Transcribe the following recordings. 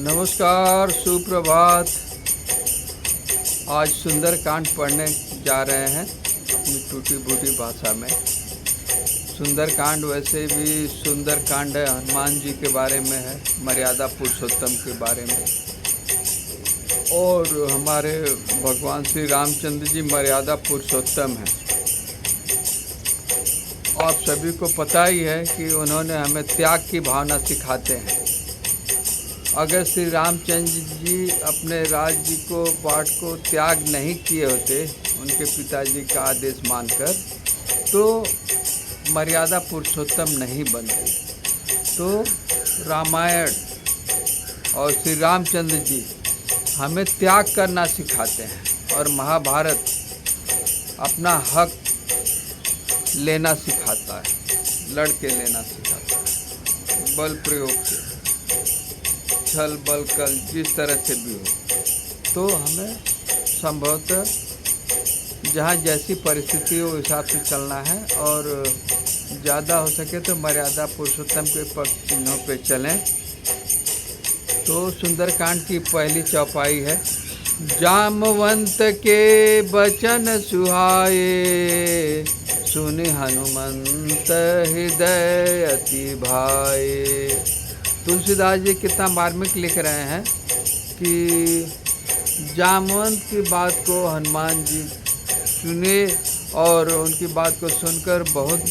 नमस्कार, सुप्रभात। आज सुंदरकांड पढ़ने जा रहे हैं अपनी टूटी फूटी भाषा में। सुंदरकांड वैसे भी सुंदरकांड है, हनुमान जी के बारे में है, मर्यादा पुरुषोत्तम के बारे में। और हमारे भगवान श्री रामचंद्र जी मर्यादा पुरुषोत्तम हैं। आप सभी को पता ही है कि उन्होंने हमें त्याग की भावना सिखाते हैं। अगर श्री रामचंद्र जी अपने राज्य को पाठ को त्याग नहीं किए होते उनके पिताजी का आदेश मानकर, तो मर्यादा पुरुषोत्तम नहीं बनते। तो रामायण और श्री रामचंद्र जी हमें त्याग करना सिखाते हैं और महाभारत अपना हक लेना सिखाता है, लड़के लेना सिखाता है, बल प्रयोग से, छल बल कल जिस तरह से भी हो। तो हमें संभवतः जहाँ जैसी परिस्थिति हो हिसाब से चलना है और ज़्यादा हो सके तो मर्यादा पुरुषोत्तम के पक्ष चिन्हों पे चलें। तो सुंदरकांड की पहली चौपाई है, जामवंत के बचन सुहाए, सुनि हनुमंत हृदय अति भाए। तुलसीदास जी कितना मार्मिक लिख रहे हैं कि जामवंत की बात को हनुमान जी सुने और उनकी बात को सुनकर बहुत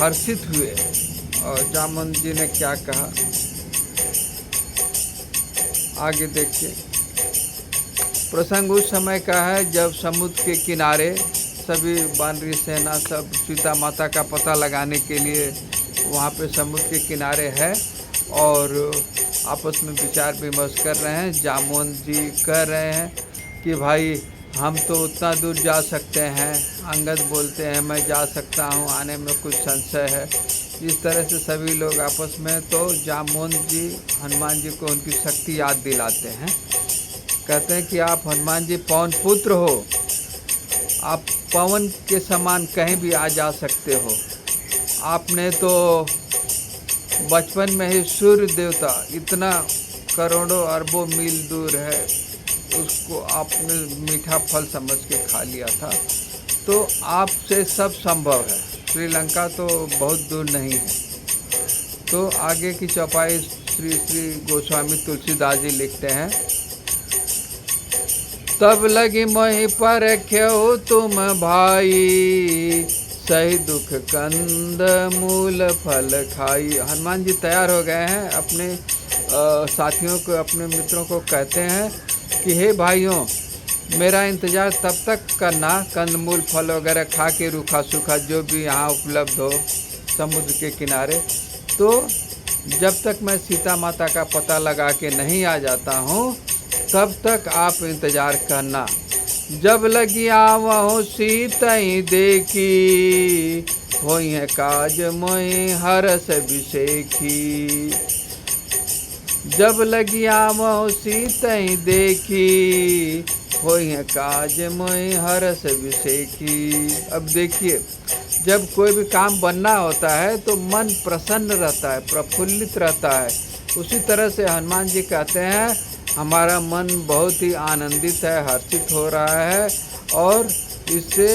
हर्षित हुए। और जामवंत जी ने क्या कहा, आगे देखिए। प्रसंग उस समय का है जब समुद्र के किनारे सभी वानरी सेना सब सीता माता का पता लगाने के लिए वहाँ पे समुद्र के किनारे है और आपस में विचार विमर्श कर रहे हैं। जामवंत जी कह रहे हैं कि भाई हम तो उतना दूर जा सकते हैं, अंगद बोलते हैं मैं जा सकता हूँ, आने में कुछ संशय है। इस तरह से सभी लोग आपस में, तो जामवंत जी हनुमान जी को उनकी शक्ति याद दिलाते हैं। कहते हैं कि आप हनुमान जी पवन पुत्र हो, आप पवन के समान कहीं भी आ जा सकते हो। आपने तो बचपन में ही सूर्य देवता इतना करोड़ों अरबों मील दूर है, उसको आपने मीठा फल समझ के खा लिया था। तो आपसे सब संभव है, श्रीलंका तो बहुत दूर नहीं है। तो आगे की चौपाई श्री श्री गोस्वामी तुलसीदास जी लिखते हैं, तब लगी मोहि पर ख्यो तुम भाई, सही दुख कंद मूल फल खाई। हनुमान जी तैयार हो गए हैं, अपने साथियों को, अपने मित्रों को कहते हैं कि हे भाइयों, मेरा इंतज़ार तब तक करना, कंदमूल फल वगैरह खा के, रूखा सूखा जो भी यहाँ उपलब्ध हो समुद्र के किनारे। तो जब तक मैं सीता माता का पता लगा के नहीं आ जाता हूँ तब तक आप इंतज़ार करना। जब लगी आवहु सीतई देखी, होई है काज मोहि हरस बिसेखी। जब लगी आवहु सीतई देखी, होई है काज मोहि हरस बिसेखी। अब देखिए, जब कोई भी काम बनना होता है तो मन प्रसन्न रहता है, प्रफुल्लित रहता है। उसी तरह से हनुमान जी कहते हैं हमारा मन बहुत ही आनंदित है, हर्षित हो रहा है और इससे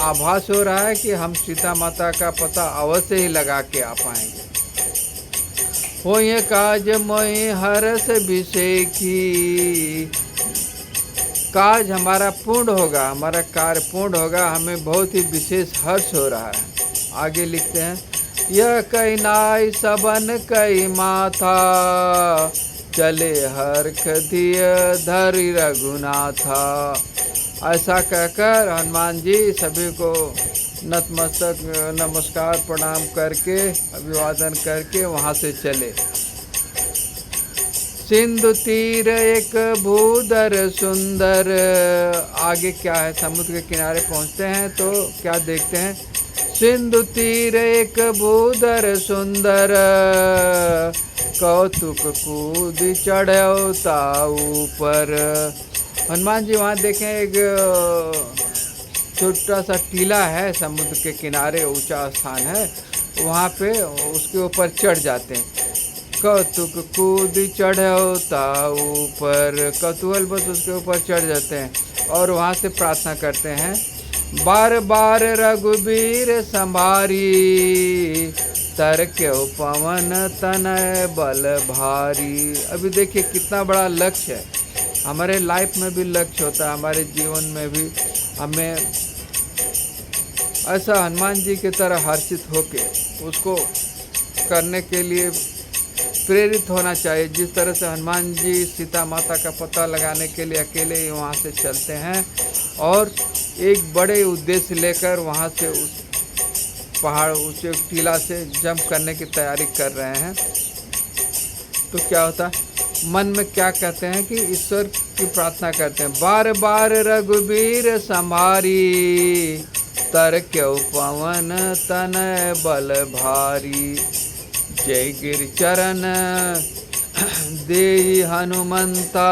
आभास हो रहा है कि हम सीता माता का पता अवश्य ही लगा के आ पाएंगे। होय काज मोहि हरस बिसेखी, काज हमारा पूर्ण होगा, हमारा कार्य पूर्ण होगा, हमें बहुत ही विशेष हर्ष हो रहा है। आगे लिखते हैं, यह कही नाई सबन कही माथा, चले हर्ष दिय धरि रघुनाथा। ऐसा कहकर हनुमान जी सभी को नतमस्तक नमस्कार प्रणाम करके, अभिवादन करके वहाँ से चले। सिंधु तीर एक भूधर सुंदर, आगे क्या है, समुद्र के किनारे पहुँचते हैं तो क्या देखते हैं, सिंधु तीर एक भूधर सुंदर, कौतुक कूद चढ़ो ताऊ पर। हनुमान जी वहाँ देखें एक छोटा सा टीला है समुद्र के किनारे, ऊंचा स्थान है, वहाँ पे उसके ऊपर चढ़ जाते हैं। कौतुक कूद चढ़ौता ऊपर, कौतूहल बस उसके ऊपर चढ़ जाते हैं और वहाँ से प्रार्थना करते हैं, बार बार रघुबीर संभारी, तर क्यों पवन तनय बल भारी। अभी देखिए कितना बड़ा लक्ष्य है। हमारे लाइफ में भी लक्ष्य होता है, हमारे जीवन में भी हमें ऐसा हनुमान जी की तरह हर्षित होके उसको करने के लिए प्रेरित होना चाहिए। जिस तरह से हनुमान जी सीता माता का पता लगाने के लिए अकेले ही वहाँ से चलते हैं और एक बड़े उद्देश्य लेकर वहाँ से उस पहाड़ ऊंचे टीला से जंप करने की तैयारी कर रहे हैं, तो क्या होता है मन में क्या कहते हैं कि ईश्वर की प्रार्थना करते हैं, बार बार रघुबीर संभारी, तर क्यों पवन तनय बल भारी, जय गिर चरण देहि हनुमंता,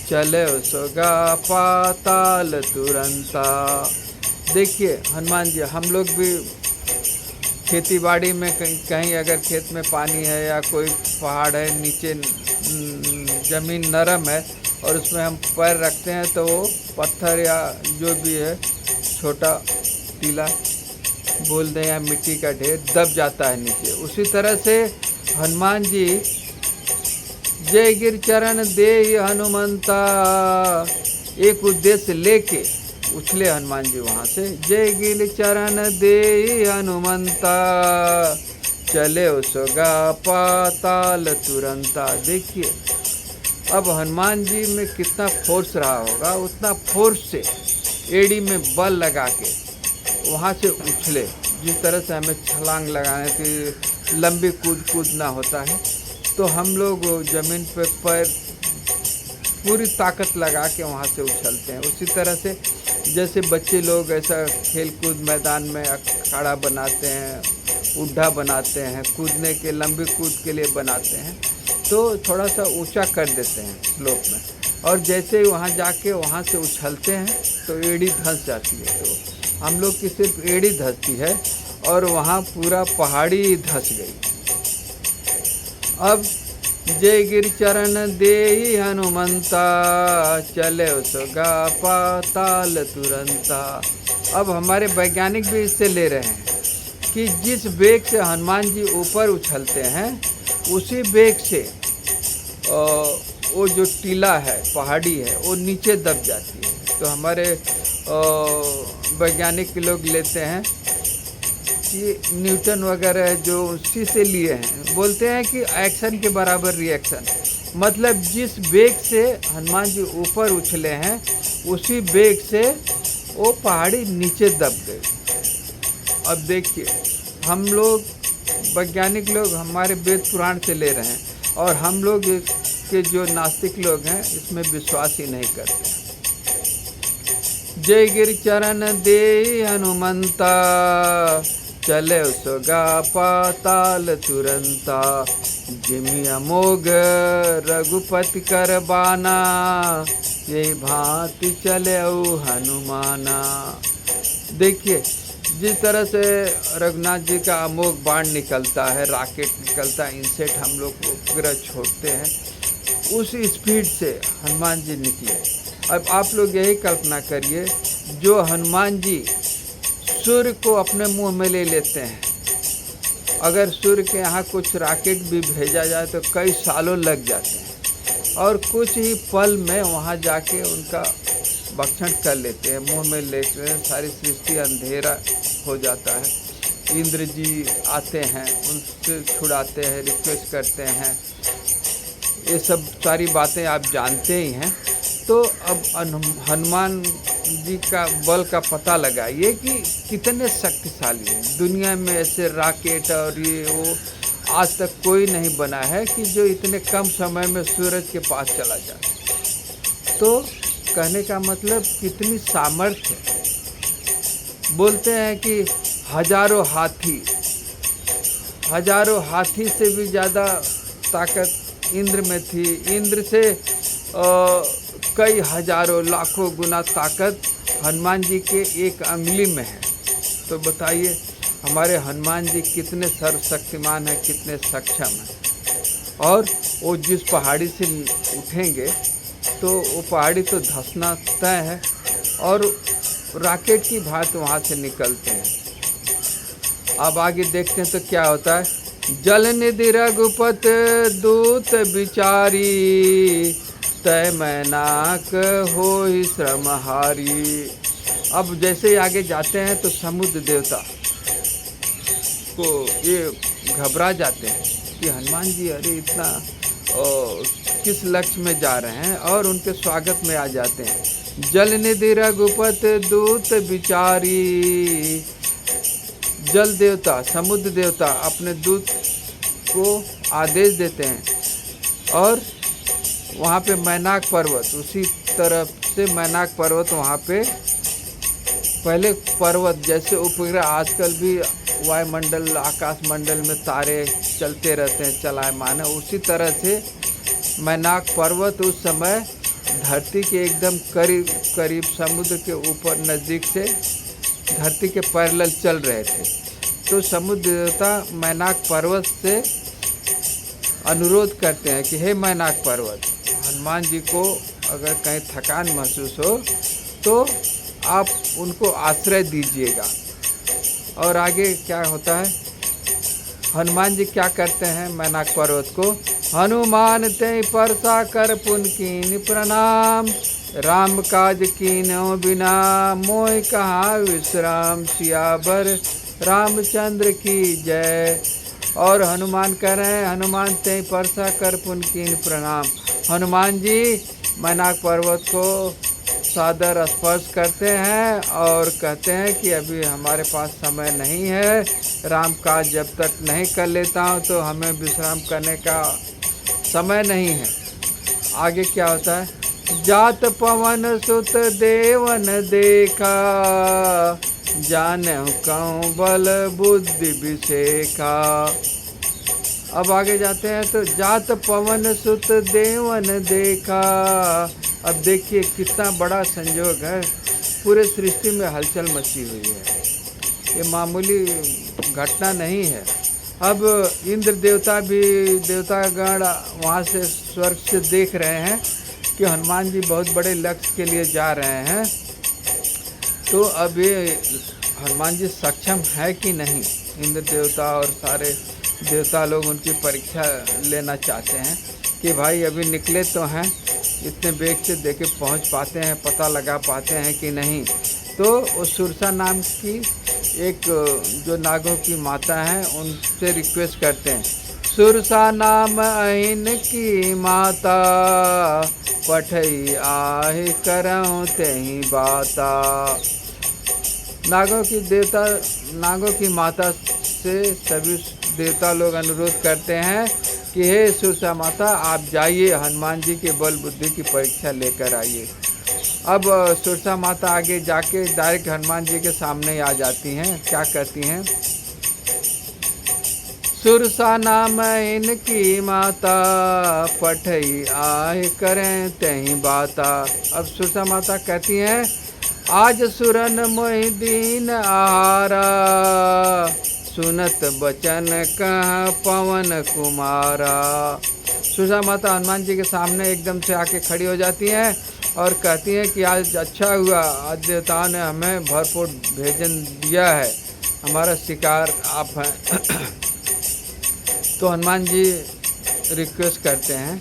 चले सुगा पाताल तुरंता। देखिए हनुमान जी, हम लोग भी खेती बाड़ी में कहीं अगर खेत में पानी है या कोई पहाड़ है, नीचे ज़मीन नरम है और उसमें हम पैर रखते हैं तो वो पत्थर या जो भी है छोटा टीला बोल दें या मिट्टी का ढेर दब जाता है नीचे। उसी तरह से हनुमान जी जय गिर चरण देहि हनुमंता, एक उद्देश्य लेके उछले हनुमान जी वहाँ से, जय गिर चरण देहि हनुमंता, चले सुगा पाताल तुरंता। देखिए अब हनुमान जी में कितना फोर्स रहा होगा, उतना फोर्स से एड़ी में बल लगा के वहाँ से उछले। जिस तरह से हमें छलांग लगाने की लंबी कूदना होता है, तो हम लोग ज़मीन पे पैर पूरी ताकत लगा के वहाँ से उछलते हैं। उसी तरह से जैसे बच्चे लोग ऐसा खेल कूद मैदान में अखाड़ा बनाते हैं, उड्ढा बनाते हैं, कूदने के लंबी कूद के लिए बनाते हैं, तो थोड़ा सा ऊंचा कर देते हैं स्लोप में, और जैसे ही वहाँ जाके वहाँ से उछलते हैं तो एड़ी धंस जाती है। तो हम लोग की सिर्फ एड़ी धंसती है और वहाँ पूरा पहाड़ी धंस गई। अब जय गिर चरण देहि हनुमंता, चले सुगा पाताल तुरंता। अब हमारे वैज्ञानिक भी इससे ले रहे हैं कि जिस वेग से हनुमान जी ऊपर उछलते हैं उसी वेग से वो जो टीला है, पहाड़ी है, वो नीचे दब जाती है। तो हमारे वैज्ञानिक लोग लेते हैं कि न्यूटन वगैरह जो उसी से लिए हैं, बोलते हैं कि एक्शन के बराबर रिएक्शन, मतलब जिस वेग से हनुमान जी ऊपर उछले हैं उसी वेग से वो पहाड़ी नीचे दब गई। अब देखिए हम लोग वैज्ञानिक लोग हमारे वेद पुराण से ले रहे हैं और हम लोग के जो नास्तिक लोग हैं इसमें विश्वास ही नहीं करते। जय गिर चरण देहि हनुमंता, चले सुगा पाताल तुरंता, जिमि अमोघ रघुपति कर बाना, यही भांति चले हनुमाना। देखिए जिस तरह से रघुनाथ जी का अमोघ बाण निकलता है, रॉकेट निकलता है, इनसेट हम लोग उपग्रह छोड़ते हैं, उस स्पीड से हनुमान जी निकले। अब आप लोग यही कल्पना करिए, जो हनुमान जी सूर्य को अपने मुंह में ले लेते हैं, अगर सूर्य के यहाँ कुछ रॉकेट भी भेजा जाए तो कई सालों लग जाते हैं और कुछ ही पल में वहाँ जाके उनका भक्षण कर लेते हैं, मुंह में लेते हैं, सारी सृष्टि अंधेरा हो जाता है। इंद्र जी आते हैं, उनसे छुड़ाते हैं, रिक्वेस्ट करते हैं, ये सब सारी बातें आप जानते ही हैं। तो अब हनुमान जी का बल का पता लगाइए कि कितने शक्तिशाली हैं। दुनिया में ऐसे रॉकेट और ये वो आज तक कोई नहीं बना है कि जो इतने कम समय में सूरज के पास चला जाए। तो कहने का मतलब कितनी सामर्थ्य है। बोलते हैं कि हजारों हाथी से भी ज़्यादा ताकत इंद्र में थी, इंद्र से कई हजारों लाखों गुना ताकत हनुमान जी के एक अंगुली में है। तो बताइए हमारे हनुमान जी कितने सर्वशक्तिमान हैं, कितने सक्षम हैं। और वो जिस पहाड़ी से उठेंगे तो वो पहाड़ी तो धंसना तय है, और रॉकेट की भांति वहाँ से निकलते हैं। अब आगे देखते हैं तो क्या होता है। जल निधि रघुपत दूत बिचारी, तय मैनाक होई श्रमहारी। अब जैसे ही आगे जाते हैं तो समुद्र देवता को ये घबरा जाते हैं कि हनुमान जी अरे इतना किस लक्ष्य में जा रहे हैं, और उनके स्वागत में आ जाते हैं। जल निधि रघुपत दूत बिचारी, जल देवता समुद्र देवता अपने दूत को आदेश देते हैं, और वहाँ पे मैनाक पर्वत, उसी तरफ से मैनाक पर्वत वहाँ पे पहले पर्वत जैसे उपग्रह आजकल भी वायुमंडल आकाश मंडल में तारे चलते रहते हैं चलायमान है, उसी तरह से मैनाक पर्वत उस समय धरती के एकदम करीब करीब समुद्र के ऊपर नज़दीक से धरती के पैरेलल चल रहे थे। तो समुद्र देवता मैनाक पर्वत से अनुरोध करते हैं कि हे मैनाक पर्वत, हनुमान जी को अगर कहीं थकान महसूस हो तो आप उनको आश्रय दीजिएगा। और आगे क्या होता है, हनुमान जी क्या करते हैं मैनाक पर्वत को, हनुमान ते परसा कर पुन कीन प्रणाम, राम काज कीनो बिना मोह कहा विश्राम, सियावर रामचंद्र की जय। और हनुमान कह रहे हैं, हनुमान ते परसा कर पुन कीन प्रणाम। हनुमान जी मैनाक पर्वत को सादर स्पर्श करते हैं और कहते हैं कि अभी हमारे पास समय नहीं है, राम काज जब तक नहीं कर लेता हूँ तो हमें विश्राम करने का समय नहीं है। आगे क्या होता है, जात पवन सुत देवन देखा, जानहु कहूँ बल बुद्धि विशेखा। अब आगे जाते हैं तो जात पवन सुत देवन देखा। अब देखिए कितना बड़ा संयोग है, पूरे सृष्टि में हलचल मची हुई है, ये मामूली घटना नहीं है। अब इंद्र देवता भी देवतागण वहाँ से स्वर्ग से देख रहे हैं कि हनुमान जी बहुत बड़े लक्ष्य के लिए जा रहे हैं, तो अब ये हनुमान जी सक्षम है कि नहीं। इंद्र देवता और सारे देवता लोग उनकी परीक्षा लेना चाहते हैं कि भाई अभी निकले तो हैं, इतने वेग से देखे पहुंच पाते हैं, पता लगा पाते हैं कि नहीं। तो उस सुरसा नाम की एक जो नागों की माता हैं उनसे रिक्वेस्ट करते हैं, सुरसा नाम अहिन की माता, पठई आहे करऊँ तेहि बाता। नागों की माता से सभी देवता लोग अनुरोध करते हैं कि हे सुरसा माता, आप जाइए हनुमान जी के बल बुद्धि की परीक्षा लेकर आइए। अब सुरसा माता आगे जाके डायरेक्ट हनुमान जी के सामने ही आ जाती हैं। क्या कहती हैं, सुरसा नाम इनकी माता, पठई आहे करें तही बाता। अब सुरसा माता कहती हैं, आज सुरन मोहि दीन आहारा, सुनत बचन कह पवन कुमारा। सुरसा माता हनुमान जी के सामने एकदम से आके खड़ी हो जाती हैं और कहती हैं कि आज अच्छा हुआ, आज देवताओं ने हमें भरपूर भोजन दिया है, हमारा शिकार आप हैं। तो हनुमान जी रिक्वेस्ट करते हैं,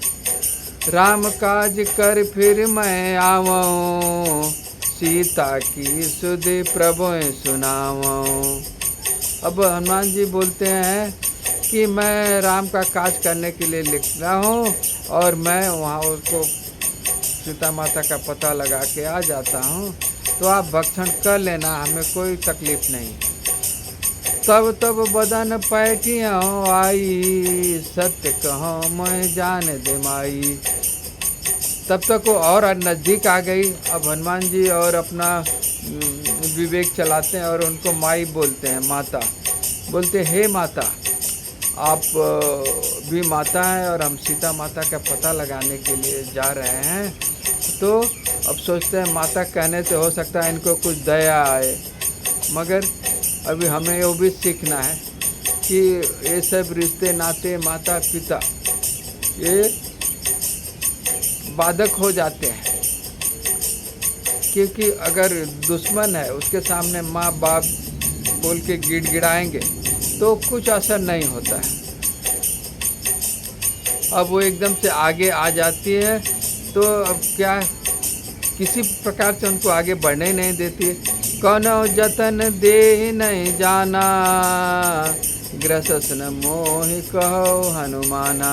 राम काज कर फिर मैं आवऊँ, सीता की सुधि प्रभु सुनाऊँ। अब हनुमान जी बोलते हैं कि मैं राम का काज करने के लिए लिख रहा हूँ और मैं वहाँ उसको सीता माता का पता लगा के आ जाता हूँ, तो आप भक्षण कर लेना, हमें कोई तकलीफ नहीं। तब बदन पैठिया आई, सत्य कहो मैं जान दे माई। तब तक वो और नज़दीक आ गई। अब हनुमान जी और अपना विवेक चलाते हैं और उनको माई बोलते हैं, माता बोलते, हे माता, आप भी माता हैं और हम सीता माता का पता लगाने के लिए जा रहे हैं। तो अब सोचते हैं माता कहने से हो सकता है इनको कुछ दया आए, मगर अभी हमें वो भी सीखना है कि ये सब रिश्ते नाते माता पिता ये बाधक हो जाते हैं, क्योंकि अगर दुश्मन है उसके सामने माँ बाप बोल के गिड़गिड़ाएंगे तो कुछ असर नहीं होता है। अब वो एकदम से आगे आ जाती है तो अब क्या, किसी प्रकार से उनको आगे बढ़ने ही नहीं देती है। कौनो जतन दे नहीं जाना, ग्रसस न मोहि कहो हनुमाना।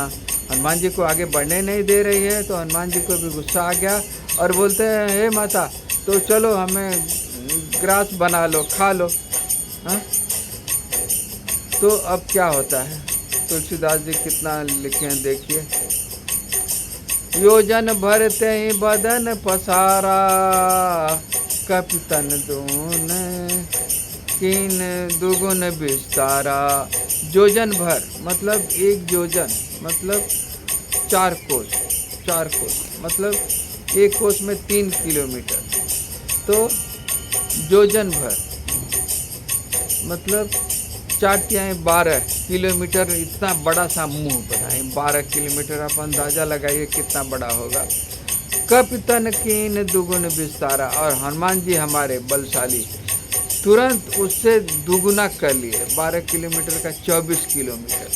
हनुमान जी को आगे बढ़ने नहीं दे रही है तो हनुमान जी को भी गुस्सा आ गया और बोलते हैं हे माता तो चलो हमें ग्रास बना लो, खा लो। हाँ, तो अब क्या होता है, तुलसीदास जी कितना लिखे हैं देखिए। योजन भरते ही बदन पसारा, कपितन दून कीन दुगुन विस्तारा। योजन भर मतलब एक योजन मतलब 4 कोस, 4 कोस मतलब एक कोस में 3 किलोमीटर, तो योजन भर मतलब 4×12 किलोमीटर। इतना बड़ा सा मुंह बनाए, 12 किलोमीटर, आप अंदाजा लगाइए कितना बड़ा होगा। कपितन कीन दुगुन विस्तारा, और हनुमान जी हमारे बलशाली तुरंत उससे दुगुना कर लिए, 12 किलोमीटर का 24 किलोमीटर।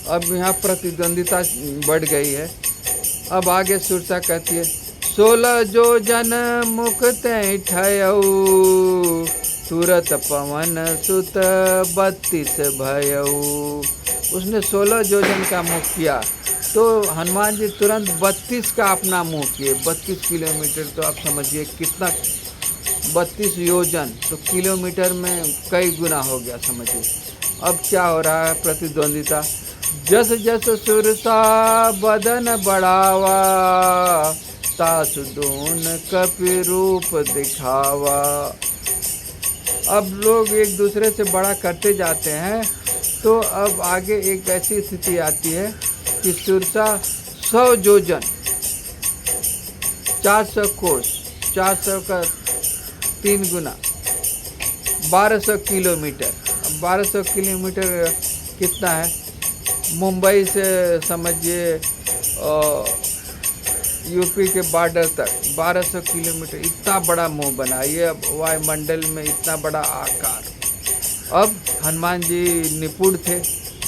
अब यहाँ प्रतिद्वंदिता बढ़ गई है। अब आगे सुरसा कहती है 16 योजन मुख तय ठयऊ, तुरत पवन सुत 32 भयऊ। उसने 16 योजन का मुख किया तो हनुमान जी तुरंत 32 का अपना मुँह किए। 32 किलोमीटर तो आप समझिए कितना, 32 योजन तो किलोमीटर में कई गुना हो गया, समझिए। अब क्या हो रहा है प्रतिद्वंदिता। जस जस सुरसा बदन बढ़ावा, तासु दून कपि रूप दिखावा। अब लोग एक दूसरे से बड़ा करते जाते हैं तो अब आगे एक ऐसी स्थिति आती है कि सुरसा 100 योजन 400 कोस, 400 का 3 गुना 1200 किलोमीटर। 1200 किलोमीटर कितना है, मुंबई से समझिए यूपी के बॉर्डर तक 1200 किलोमीटर। इतना बड़ा मुंह बनाइए, अब वायुमंडल में इतना बड़ा आकार। अब हनुमान जी निपुण थे,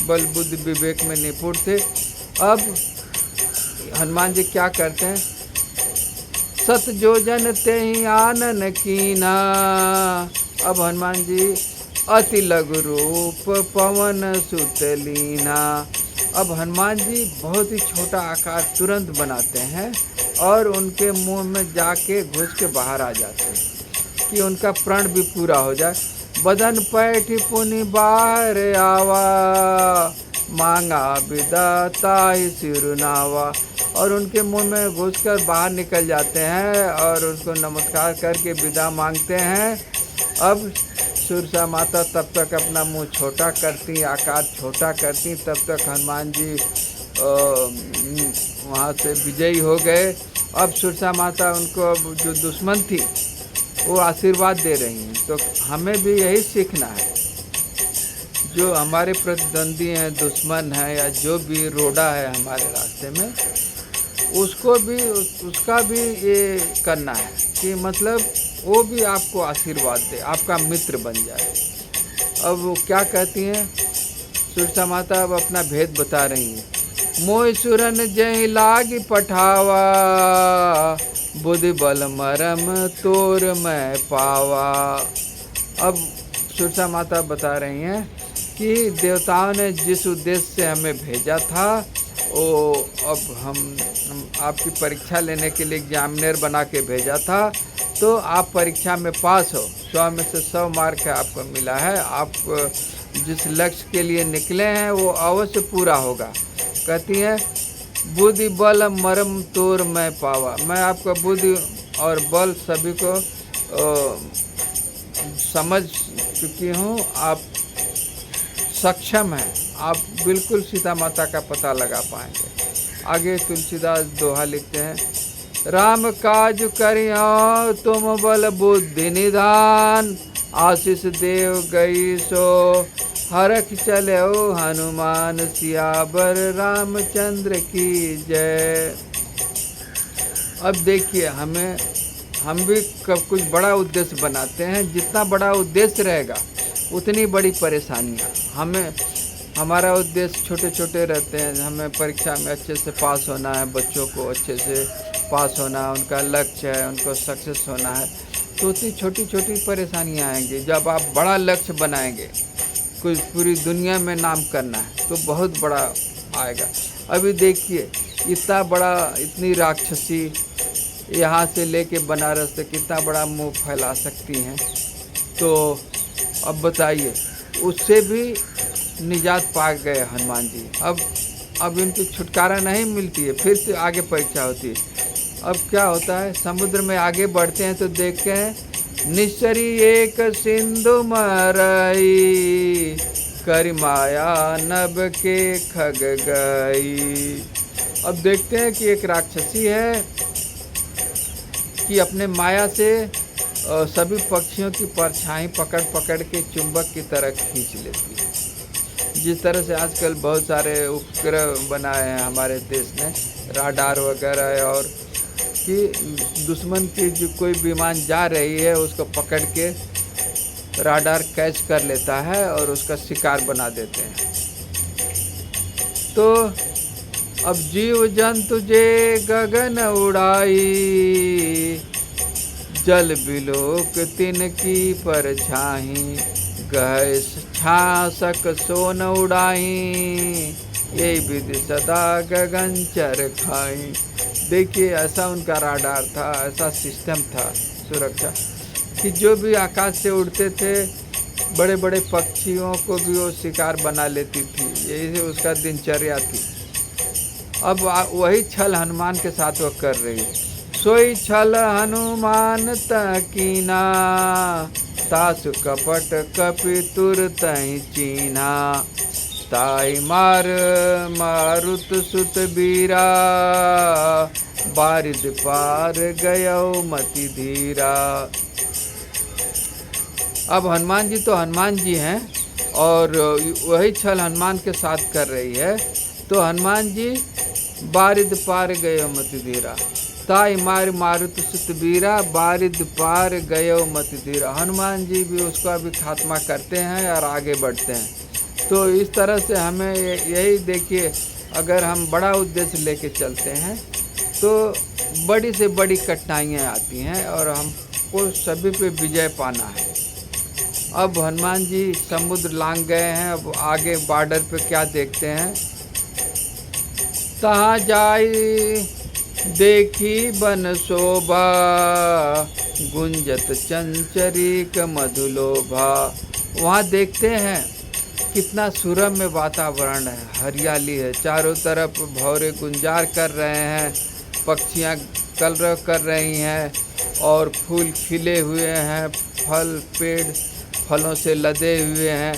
बल बुद्धि विवेक में निपुण थे। अब हनुमान जी क्या करते हैं, 7 योजन ते ही आनन कीना। अब हनुमान जी अति लघु रूप पवन सुत लीना। अब हनुमान जी बहुत ही छोटा आकार तुरंत बनाते हैं और उनके मुंह में जाके घुस के बाहर आ जाते हैं कि उनका प्रण भी पूरा हो जाए। बदन पैठ पुनि बाहर आवा, मांगा विदाता ही सिरुनावा। और उनके मुंह में घुसकर बाहर निकल जाते हैं और उनको नमस्कार करके विदा मांगते हैं। अब सुरसा माता तब तक अपना मुंह छोटा करती, आकार छोटा करती, तब तक हनुमान जी वहाँ से विजयी हो गए। अब सुरसा माता उनको, अब जो दुश्मन थी वो आशीर्वाद दे रही हैं। तो हमें भी यही सीखना है, जो हमारे प्रतिद्वंदी हैं, दुश्मन है या जो भी रोड़ा है हमारे रास्ते में, उसको भी, उसका भी ये करना है कि मतलब वो भी आपको आशीर्वाद दे, आपका मित्र बन जाए। अब वो क्या कहती हैं सुरसा माता, अब अपना भेद बता रही हैं। मोय सुरन जय लागी पठावा, बुद्धि बल मरम तोर मैं पावा। अब सुरसा माता बता रही हैं कि देवताओं ने जिस उद्देश्य से हमें भेजा था वो, अब हम आपकी परीक्षा लेने के लिए एग्जामिनर बना के भेजा था, तो आप परीक्षा में पास हो। 100 में से 100 मार्क आपको मिला है। आप जिस लक्ष्य के लिए निकले हैं वो अवश्य पूरा होगा। कहती है बुद्धि बल मरम तोर मैं पावा। मैं आपका बुद्धि और बल सभी को समझ चुकी हूँ, आप सक्षम हैं, आप बिल्कुल सीता माता का पता लगा पाएंगे। आगे तुलसीदास दोहा लिखते हैं। राम काज करियो तुम बल बुद्धि निधान, आशीष देव गई सो हरख चलो हनुमान, सियावर रामचंद्र की जय। अब देखिए हम भी कब कुछ बड़ा उद्देश्य बनाते हैं, जितना बड़ा उद्देश्य रहेगा उतनी बड़ी परेशानियाँ। हमारा उद्देश्य छोटे छोटे रहते हैं, हमें परीक्षा में अच्छे से पास होना है, बच्चों को अच्छे से पास होना है, उनका लक्ष्य है, उनको सक्सेस होना है, तो उतनी छोटी छोटी परेशानियाँ आएंगी। जब आप बड़ा लक्ष्य बनाएंगे, कुछ पूरी दुनिया में नाम करना है, तो बहुत बड़ा आएगा। अभी देखिए इतना बड़ा, इतनी राक्षसी यहाँ से लेके बनारस तक कितना बड़ा मुंह फैला सकती हैं। तो अब बताइए, उससे भी निजात पा गए हनुमान जी। अब इनकी छुटकारा नहीं मिलती है, फिर से आगे परीक्षा होती है। अब क्या होता है, समुद्र में आगे बढ़ते हैं तो देखते हैं निश्चरी एक सिंधु मरई, कर माया नभ के खग गई। अब देखते हैं कि एक राक्षसी है कि अपने माया से सभी पक्षियों की परछाई पकड़ पकड़ के चुंबक की तरह खींच लेती है। जिस तरह से आजकल बहुत सारे उपग्रह बनाए हैं हमारे देश ने, राडार वगैरह, और कि दुश्मन की जो कोई विमान जा रही है उसको पकड़ के राडार कैच कर लेता है और उसका शिकार बना देते हैं। तो अब जीव जंतु जे गगन उड़ाई, जल बिलोक तिनकी परछाई, गए छासक सोन उड़ाई, यही विधि सदा गगन चर खाई। देखिए ऐसा उनका राडार था, ऐसा सिस्टम था सुरक्षा कि जो भी आकाश से उड़ते थे बड़े बड़े पक्षियों को भी वो शिकार बना लेती थी। यही उसका दिनचर्या थी। अब वही छल हनुमान के साथ वो कर रही है। सोई छल हनुमान तकीना, तासु कपट कपि तुर तहि चीना, ताई मार मारुत सुत बीरा, बारिद पार गयो मति धीरा। अब हनुमान जी तो हनुमान जी हैं और वही छल हनुमान के साथ कर रही है। तो हनुमान जी बारिद पार गयो मति धीरा, ताई मार मारुत सुत बीरा, बारिद पार गयो मति धीरा। हनुमान जी भी उसका अभी खात्मा करते हैं और आगे बढ़ते हैं। तो इस तरह से हमें यही देखिए, अगर हम बड़ा उद्देश्य लेके चलते हैं तो बड़ी से बड़ी कठिनाइयाँ आती हैं और हमको सभी पे विजय पाना है। अब हनुमान जी समुद्र लांघ गए हैं। अब आगे बॉर्डर पे क्या देखते हैं, तहाँ जाई देखी बन शोभा, गुंजत चंचरीक मधुलोभा। वहाँ देखते हैं कितना सुरम्य वातावरण है, हरियाली है, चारों तरफ भौरे गुंजार कर रहे हैं, पक्षियाँ कलरव कर रही हैं और फूल खिले हुए हैं, फल पेड़ फलों से लदे हुए हैं।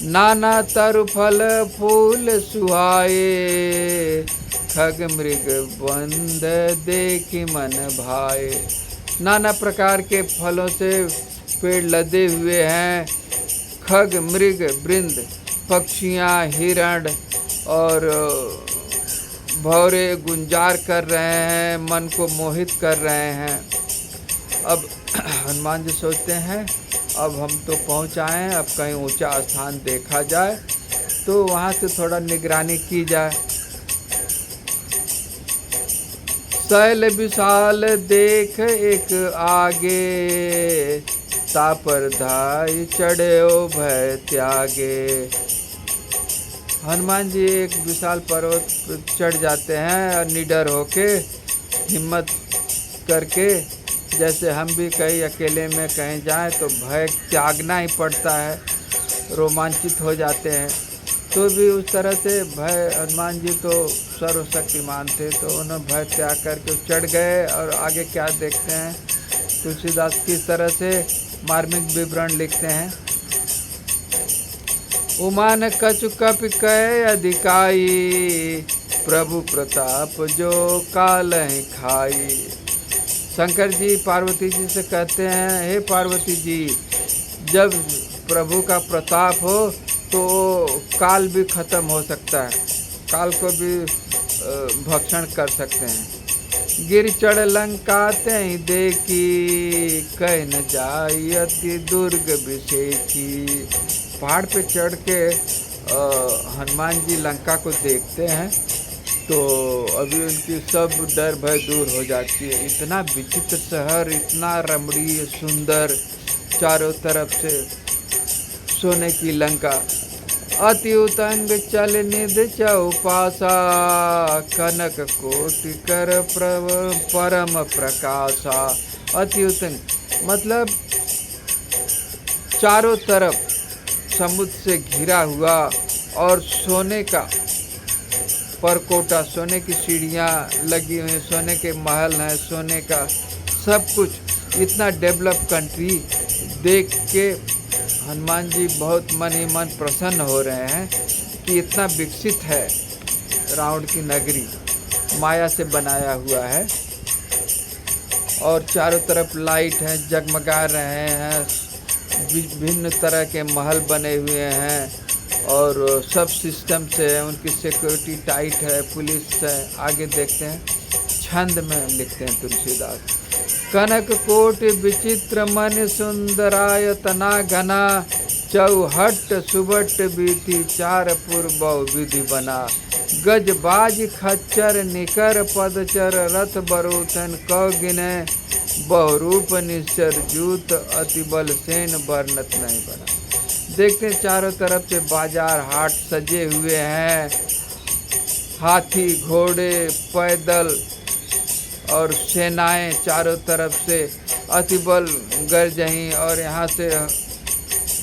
नाना तरु फल फूल सुहाए, खग मृग बंद देखी मन भाए। नाना प्रकार के फलों से पेड़ लदे हुए हैं, खग मृग वृंद, पक्षियाँ, हिरण और भौरे गुंजार कर रहे हैं, मन को मोहित कर रहे हैं। अब हनुमान जी सोचते हैं अब हम तो पहुँच आए हैं, अब कहीं ऊंचा स्थान देखा जाए तो वहाँ से थोड़ा निगरानी की जाए। शैल विशाल देख एक आगे, तापर धाई चढ़े ओ भय त्यागे। हनुमान जी एक विशाल पर्वत पर चढ़ जाते हैं और निडर होके, हिम्मत करके, जैसे हम भी कहीं अकेले में कहीं जाएं तो भय त्यागना ही पड़ता है, रोमांचित हो जाते हैं। तो भी उस तरह से भय, हनुमान जी तो सर्वशक्तिमान थे तो उन्होंने भय त्याग करके चढ़ गए। और आगे क्या देखते हैं, तुलसीदास किस तरह से मार्मिक विवरण लिखते हैं। उमान कछु कपि कहे अधिकाई, प्रभु प्रताप जो काल खाई। शंकर जी पार्वती जी से कहते हैं, हे पार्वती जी, जब प्रभु का प्रताप हो तो काल भी खत्म हो सकता है, काल को भी भक्षण कर सकते हैं। गिर चढ़ लंका तय देखी, कह न जाई अति दुर्ग विषेखी। पहाड़ पे चढ़ के हनुमान जी लंका को देखते हैं तो अभी उनकी सब डर भय दूर हो जाती है। इतना विचित्र शहर, इतना रमणीय सुंदर, चारों तरफ से सोने की लंका। अति उतंग चल निध चौपासा, कनक कोटि कर परम प्रकाशा। अति उतंग मतलब चारों तरफ समुद्र से घिरा हुआ और सोने का परकोटा, सोने की सीढ़ियाँ लगी हुई, सोने के महल हैं, सोने का सब कुछ। इतना डेवलप कंट्री देख के हनुमान जी बहुत मन ही मन प्रसन्न हो रहे हैं कि इतना विकसित है रावण की नगरी, माया से बनाया हुआ है। और चारों तरफ लाइट है, जगमगा रहे हैं, विभिन्न तरह के महल बने हुए हैं और सब सिस्टम से है, उनकी सिक्योरिटी टाइट है, पुलिस है। आगे देखते हैं, छंद में लिखते हैं तुलसीदास। कनक कोट विचित्र मन सुंदरायतना घना, चौहट सुबट बीती चार बहु विधि बना। गज बाज खच्चर निकर पदचर, रथ बरोथन कौ गिने, बहुरूप निश्चर जूत, अति बल सेन वर्णत नहीं बना। देखते हैं चारों तरफ से बाजार हाट सजे हुए हैं, हाथी घोड़े पैदल और सेनाएं चारों तरफ से अतिबल गरजहीं। और यहाँ से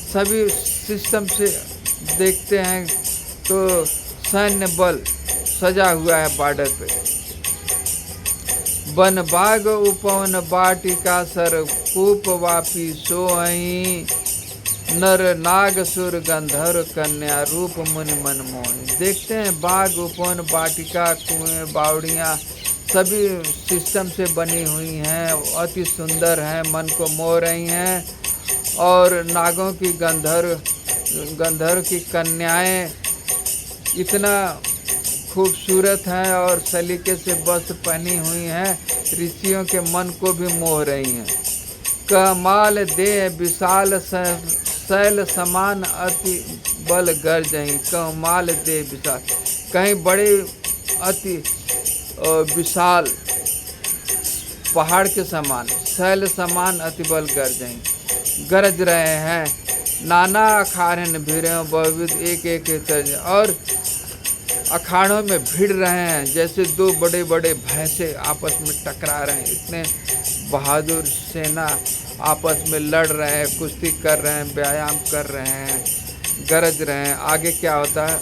सभी सिस्टम से देखते हैं तो सैन्य बल सजा हुआ है बॉर्डर पे। वन बाग उपवन बाटिका, सर कूप वापी सोहई, नर नाग सुर गंधर्व कन्या, रूप मुनि मन मोहि। देखते हैं बाग उपवन बाटिका, कुएं बावड़ियाँ सभी सिस्टम से बनी हुई हैं, अति सुंदर हैं, मन को मोह रही हैं। और नागों की गंधर्व की कन्याएं इतना खूबसूरत हैं और सलीके से वस्त्र पहनी हुई हैं, ऋषियों के मन को भी मोह रही हैं। कमाल दे विशाल शैल समान, अति बल गर्जहीं। कमाल दे विशाल, कहीं बड़े अति विशाल पहाड़ के समान, शैल समान अति बल गर्जहीं, गरज रहे हैं। नाना अखाड़न भिड़े बहुविध, एक एक तरह। और अखाड़ों में भिड़ रहे हैं जैसे दो बड़े बड़े भैंसे आपस में टकरा रहे हैं। इतने बहादुर सेना आपस में लड़ रहे हैं, कुश्ती कर रहे हैं, व्यायाम कर रहे हैं, गरज रहे हैं। आगे क्या होता है?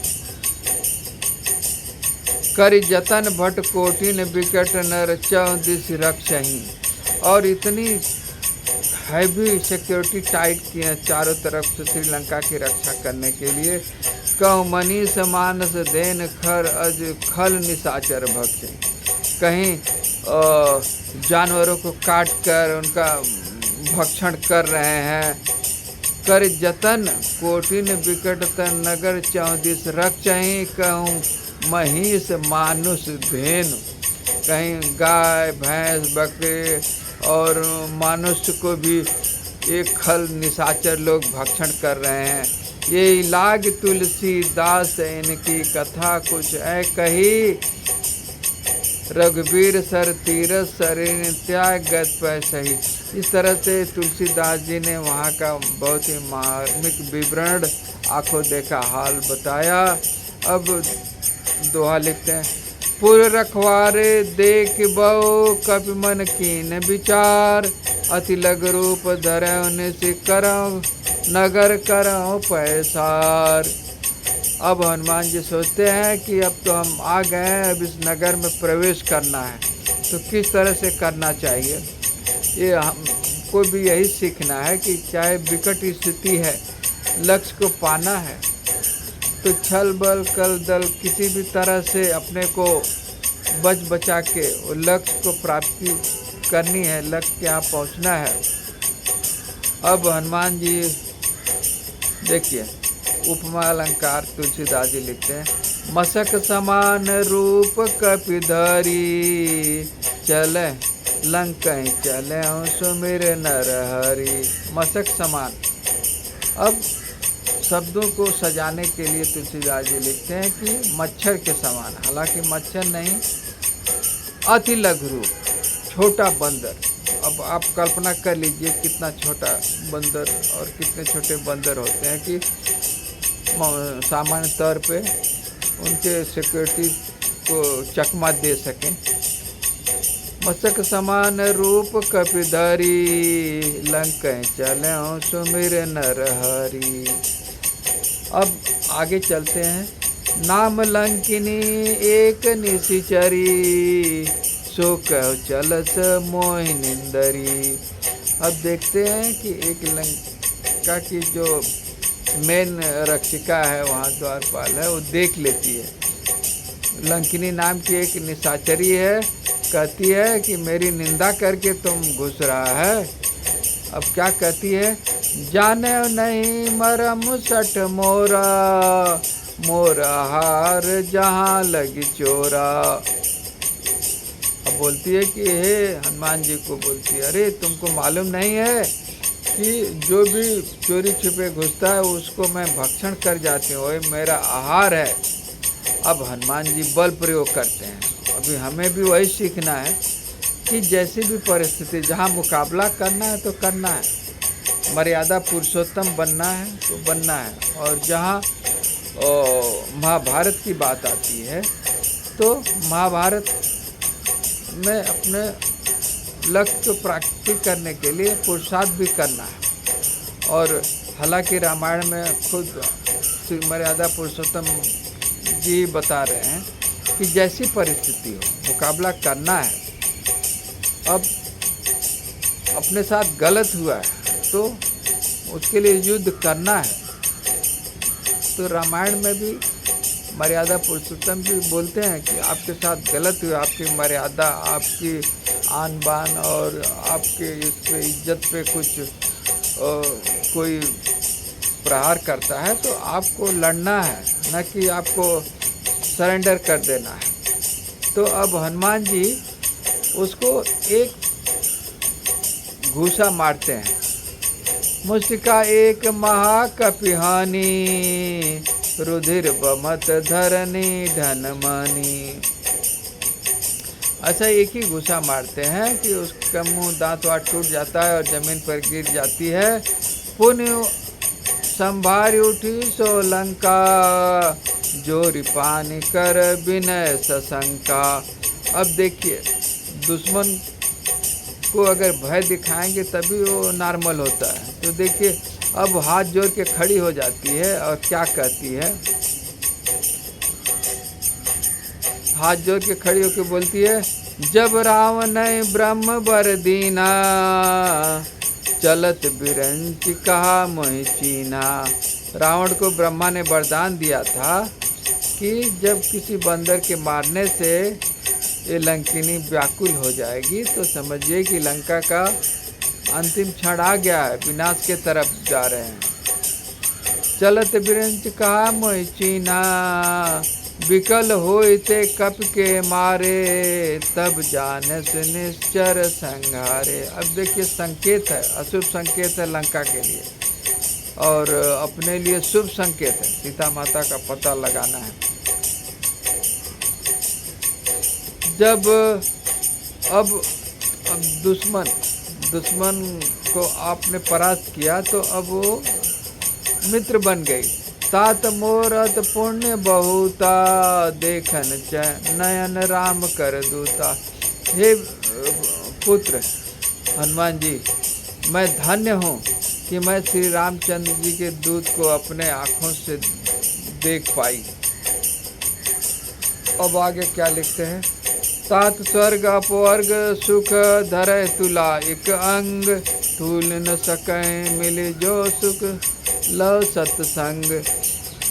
करि जतन भट कोटिन विकट नर, चौदिश रक्षहीं। और इतनी हैवी सिक्योरिटी टाइट की है चारों तरफ से श्रीलंका की रक्षा करने के लिए। कहु मनीष मानस देन खर, अज खल निशाचर भक्षी। कहीं जानवरों को काट कर उनका भक्षण कर रहे हैं। कर जतन कोटिन विकट तन नगर, चौदिश रक्षहीं। कहूँ महिष मानुष धेनु, कहीं गाय भैंस बकरे और मनुष्य को भी एक खल निशाचर लोग भक्षण कर रहे हैं। ये लाग तुलसीदास इनकी कथा कुछ है कही, रघुवीर सर तीरथ सरिन त्याग गत पै सही। इस तरह से तुलसीदास जी ने वहाँ का बहुत ही मार्मिक विवरण, आंखों देखा हाल बताया। अब दोहा लिखते हैं। पुर रखवारे देख बहु, कपि मन कीन विचार, अति लग रूप धरऊ निशि करऊ, नगर करऊ पैसार। अब हनुमान जी सोचते हैं कि अब तो हम आ गए हैं, अब इस नगर में प्रवेश करना है तो किस तरह से करना चाहिए। ये हमको भी यही सीखना है कि चाहे विकट स्थिति है, लक्ष्य को पाना है तो छल बल कल दल किसी भी तरह से अपने को बचा के लक्ष्य को प्राप्ति करनी है, लक्ष्य के यहाँ पहुँचना है। अब हनुमान जी देखिए, उपमा अलंकार तुलसीदास जी लिखते हैं, मशक समान रूप कपिधरी, चले लंकई चले सुमिर नर हरि। मशक समान, अब शब्दों को सजाने के लिए तुलसीदास जी लिखते हैं कि मच्छर के समान, हालांकि मच्छर नहीं, अति लघु रूप, छोटा बंदर। अब आप कल्पना कर लीजिए कितना छोटा बंदर और कितने छोटे बंदर होते हैं कि सामान्य तौर पे उनके सिक्योरिटी को चकमा दे सकें। मशक समान रूप कपिधरी, लंकई चले सुमिर नर हरि। अब आगे चलते हैं, नाम लंकिनी एक निशिचरी, सो कह चलस मोहिनिंदरी। अब देखते हैं कि एक लंका की जो मेन रक्षिका है वहाँ द्वारपाल है, वो देख लेती है। लंकिनी नाम की एक निशाचरी है, कहती है कि मेरी निंदा करके तुम घुस रहा है। अब क्या कहती है, जाने नहीं मरम सट मोरा, मोरा हार जहाँ लगी चोरा। अब बोलती है कि हे हनुमान जी को बोलती है, अरे तुमको मालूम नहीं है कि जो भी चोरी छुपे घुसता है उसको मैं भक्षण कर जाती हूँ, वही मेरा आहार है। अब हनुमान जी बल प्रयोग करते हैं। अभी हमें भी वही सीखना है कि जैसी भी परिस्थिति, जहाँ मुकाबला करना है तो करना है, मर्यादा पुरुषोत्तम बनना है तो बनना है। और जहाँ महाभारत की बात आती है तो महाभारत में अपने लक्ष्य को प्राप्ति करने के लिए पुरुषार्थ भी करना है। और हालांकि रामायण में खुद श्री मर्यादा पुरुषोत्तम जी बता रहे हैं कि जैसी परिस्थिति हो मुकाबला करना है। अब अपने साथ गलत हुआ है तो उसके लिए युद्ध करना है। तो रामायण में भी मर्यादा पुरुषोत्तम भी बोलते हैं कि आपके साथ गलत हुआ, आपकी मर्यादा, आपकी आन बान और आपके इस पे इज्जत पे कुछ कोई प्रहार करता है तो आपको लड़ना है, न कि आपको सरेंडर कर देना है। तो अब हनुमान जी उसको एक घूसा मारते हैं, मुस्टिका एक महाकपिहानी, रुधिर बमत धरनी धनमानी। ऐसा एक ही घूसा मारते हैं कि उसका मुंह दांत वाट टूट जाता है और जमीन पर गिर जाती है। पुण्य संभारी उठी सो लंका, जोरी पानी कर विनय सशंका। अब देखिए, दुश्मन को अगर भय दिखाएंगे तभी वो नॉर्मल होता है। तो देखिए, अब हाथ जोड़ के खड़ी हो जाती है और क्या कहती है, हाथ जोड़ के खड़ी होकर बोलती है, जब रावण ब्रह्म वर दीना, चलत बिरंच कहा मोहि चीना। रावण को ब्रह्मा ने वरदान दिया था कि जब किसी बंदर के मारने से ये लंकिनी व्याकुल हो जाएगी तो समझिए कि लंका का अंतिम क्षण आ गया है, विनाश के तरफ जा रहे हैं। चलत बिरंच कहा मोहि चीना, विकल होते कप के मारे, तब जानस निश्चर संहारे। अब देखिए, संकेत है, अशुभ संकेत है लंका के लिए और अपने लिए शुभ संकेत है, सीता माता का पता लगाना है। जब अब दुश्मन को आपने परास्त किया तो अब वो मित्र बन गई। तात मोरत पुण्य बहुता, देखन नयन राम कर दूता। हे पुत्र हनुमान जी, मैं धन्य हूँ कि मैं श्री रामचंद्र जी के दूत को अपने आँखों से देख पाई। अब आगे क्या लिखते हैं, तात स्वर्ग अपवर्ग सुख धरे तुला, एक अंग थूल न सकें मिले जो सुख लव सत्संग।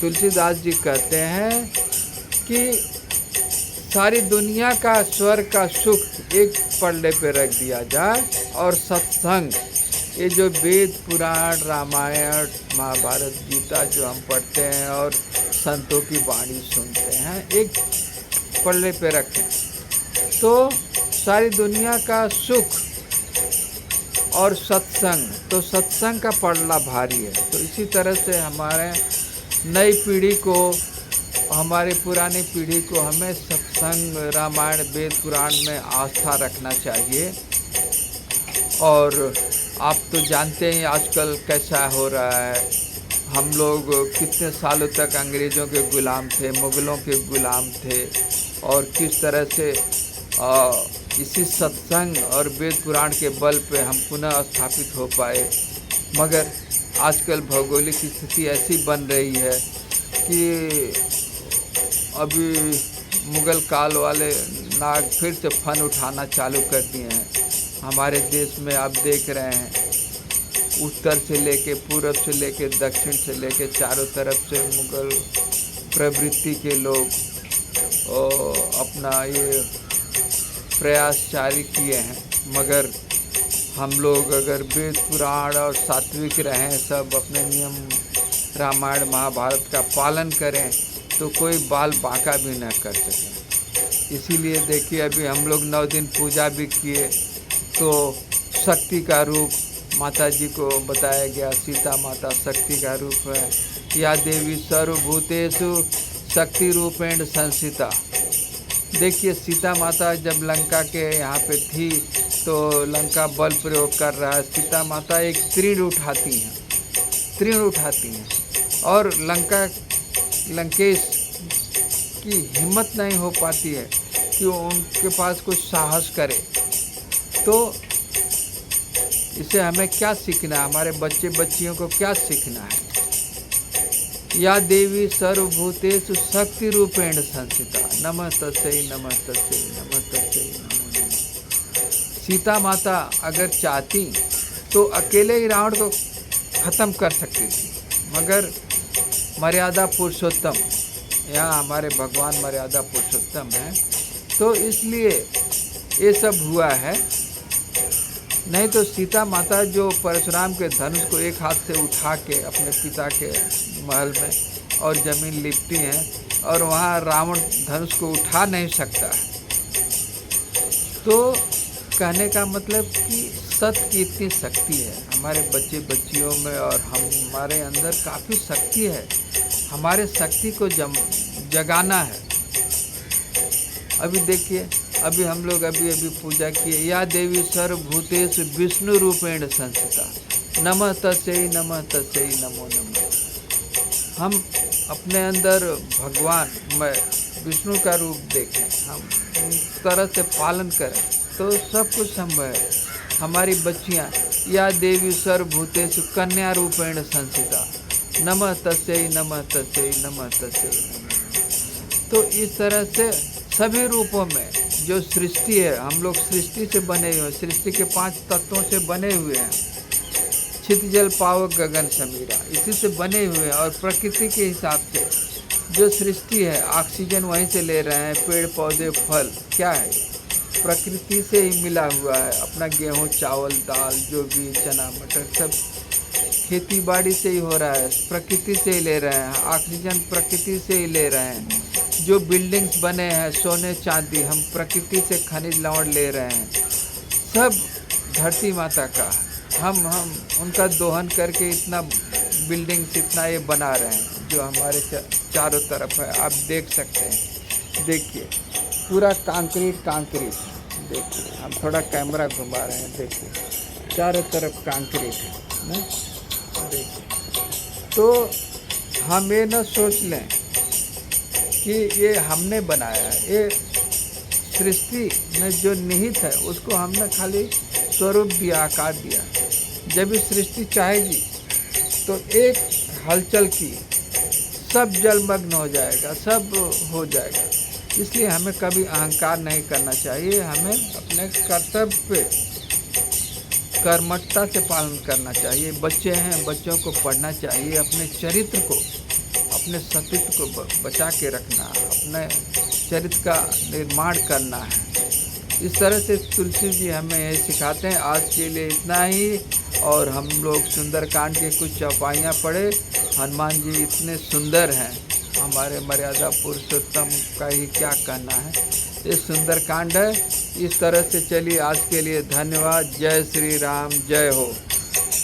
तुलसीदास जी कहते हैं कि सारी दुनिया का स्वर्ग का सुख एक पल्ले पे रख दिया जाए और सत्संग, ये जो वेद पुराण रामायण महाभारत गीता जो हम पढ़ते हैं और संतों की वाणी सुनते हैं, एक पल्ले पे रखें तो सारी दुनिया का सुख और सत्संग, तो सत्संग का पड़ना भारी है। तो इसी तरह से हमारे नई पीढ़ी को, हमारी पुरानी पीढ़ी को हमें सत्संग रामायण वेद पुराण में आस्था रखना चाहिए। और आप तो जानते हैं आजकल कैसा हो रहा है, हम लोग कितने सालों तक अंग्रेज़ों के गुलाम थे, मुग़लों के गुलाम थे, और किस तरह से इसी सत्संग और वेद पुराण के बल पे हम पुनः स्थापित हो पाए। मगर आजकल भौगोलिक स्थिति ऐसी बन रही है कि अभी मुग़ल काल वाले नाग फिर से फन उठाना चालू कर दिए हैं। हमारे देश में आप देख रहे हैं, उत्तर से लेके पूरब से लेके दक्षिण से लेके चारों तरफ से मुग़ल प्रवृत्ति के लोग अपना ये प्रयास जारी किए हैं। मगर हम लोग अगर वेद पुराण और सात्विक रहें, सब अपने नियम रामायण महाभारत का पालन करें, तो कोई बाल बांका भी न कर सके। इसीलिए देखिए अभी हम लोग 9 दिन पूजा भी किए, तो शक्ति का रूप माता जी को बताया गया, सीता माता शक्ति का रूप है। या देवी सर्वभूतेषु शक्ति रूपेण संस्थिता। देखिए सीता माता जब लंका के यहाँ पे थी तो लंका बल प्रयोग कर रहा है, सीता माता एक तीर उठाती हैं और लंकेश की हिम्मत नहीं हो पाती है कि उनके पास कुछ साहस करे। तो इसे हमें क्या सीखना है, हमारे बच्चे बच्चियों को क्या सीखना है? या देवी सर्वभूतेषु शक्ति रूपेण संस्थिता, नमः तस्यै नमः तस्यै नमः तस्यै नमो नमः। सीता माता अगर चाहती तो अकेले ही रावण को ख़त्म कर सकती थी, मगर मर्यादा पुरुषोत्तम, यहाँ हमारे भगवान मर्यादा पुरुषोत्तम हैं, तो इसलिए ये सब हुआ है। नहीं तो सीता माता जो परशुराम के धनुष को एक हाथ से उठा के अपने पिता के महल में और ज़मीन लिपटी हैं, और वहाँ रावण धनुष को उठा नहीं सकता है। तो कहने का मतलब कि सत्य की इतनी शक्ति है हमारे बच्चे बच्चियों में, और हमारे अंदर काफ़ी शक्ति है। हमारे शक्ति को जगाना है। अभी देखिए, अभी हम लोग अभी पूजा किए, या देवी सर्वभूतेषु विष्णु रूपेण संस्थिता, नमः तस्यै नमो नमः। हम अपने अंदर भगवान में विष्णु का रूप देखें, हम उस तरह से पालन करें तो सब कुछ संभव है। हमारी बच्चियाँ, या देवी सर्वभूतेषु कन्या रूपेण संस्थिता, नमः तस्यै नमः तस्यै। तो इस तरह से सभी रूपों में जो सृष्टि है, हम लोग सृष्टि से बने हुए हैं, सृष्टि के 5 तत्वों से बने हुए हैं, छित जल पावक गगन समीरा, इसी से बने हुए हैं। और प्रकृति के हिसाब से जो सृष्टि है, ऑक्सीजन वहीं से ले रहे हैं, पेड़ पौधे फल क्या है, प्रकृति से ही मिला हुआ है। अपना गेहूँ चावल दाल जो भी चना मटर सब खेती बाड़ी से ही हो रहा है, प्रकृति से ही ले रहे हैं। ऑक्सीजन प्रकृति से ही ले रहे हैं। जो बिल्डिंग्स बने हैं सोने चांदी, हम प्रकृति से खनिज लवण ले रहे हैं, सब धरती माता का। हम उनका दोहन करके इतना बिल्डिंग्स इतना ये बना रहे हैं जो हमारे चारों तरफ है। आप देख सकते हैं, देखिए पूरा कंक्रीट। देखिए हम थोड़ा कैमरा घुमा रहे हैं, देखिए चारों तरफ कंक्रीट है ना। देखिए तो हम ये न सोच लें कि ये हमने बनाया है, ये सृष्टि में जो निहित है उसको हमने खाली स्वरूप दिया, आकार दिया। जब इस सृष्टि चाहेगी तो एक हलचल की सब जलमग्न हो जाएगा, सब हो जाएगा। इसलिए हमें कभी अहंकार नहीं करना चाहिए, हमें अपने कर्तव्य पे कर्मठता से पालन करना चाहिए। बच्चे हैं, बच्चों को पढ़ना चाहिए, अपने चरित्र को अपने सतीत्व को बचा के रखना, अपने चरित्र का निर्माण करना है। इस तरह से तुलसी जी हमें यही सिखाते हैं। आज के लिए इतना ही। और हम लोग सुंदरकांड के कुछ चौपाइयाँ पढ़े। हनुमान जी इतने सुंदर हैं, हमारे मर्यादा पुरुषोत्तम का ही क्या कहना है। ये सुंदरकांड है। इस तरह से चलिए, आज के लिए धन्यवाद। जय श्री राम, जय हो।